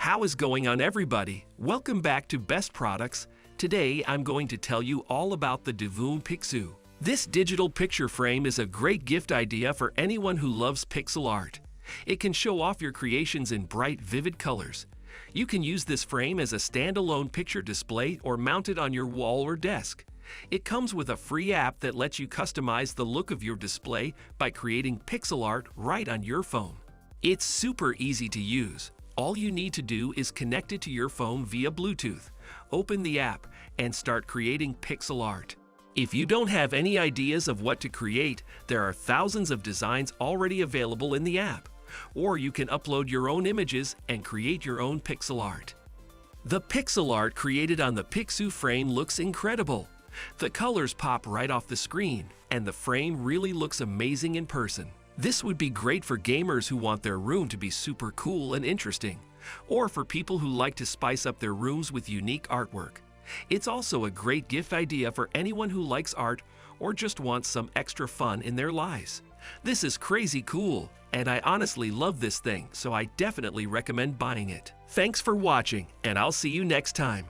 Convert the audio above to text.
How is going on, everybody? Welcome back to Best Products. Today I'm going to tell you all about the Divoom Pixoo. This digital picture frame is a great gift idea for anyone who loves pixel art. It can show off your creations in bright, vivid colors. You can use this frame as a standalone picture display or mount it on your wall or desk. It comes with a free app that lets you customize the look of your display by creating pixel art right on your phone. It's super easy to use. All you need to do is connect it to your phone via Bluetooth, open the app, and start creating pixel art. If you don't have any ideas of what to create, there are thousands of designs already available in the app. Or you can upload your own images and create your own pixel art. The pixel art created on the Pixoo frame looks incredible. The colors pop right off the screen, and the frame really looks amazing in person. This would be great for gamers who want their room to be super cool and interesting, or for people who like to spice up their rooms with unique artwork. It's also a great gift idea for anyone who likes art or just wants some extra fun in their lives. This is crazy cool, and I honestly love this thing, so I definitely recommend buying it. Thanks for watching, and I'll see you next time.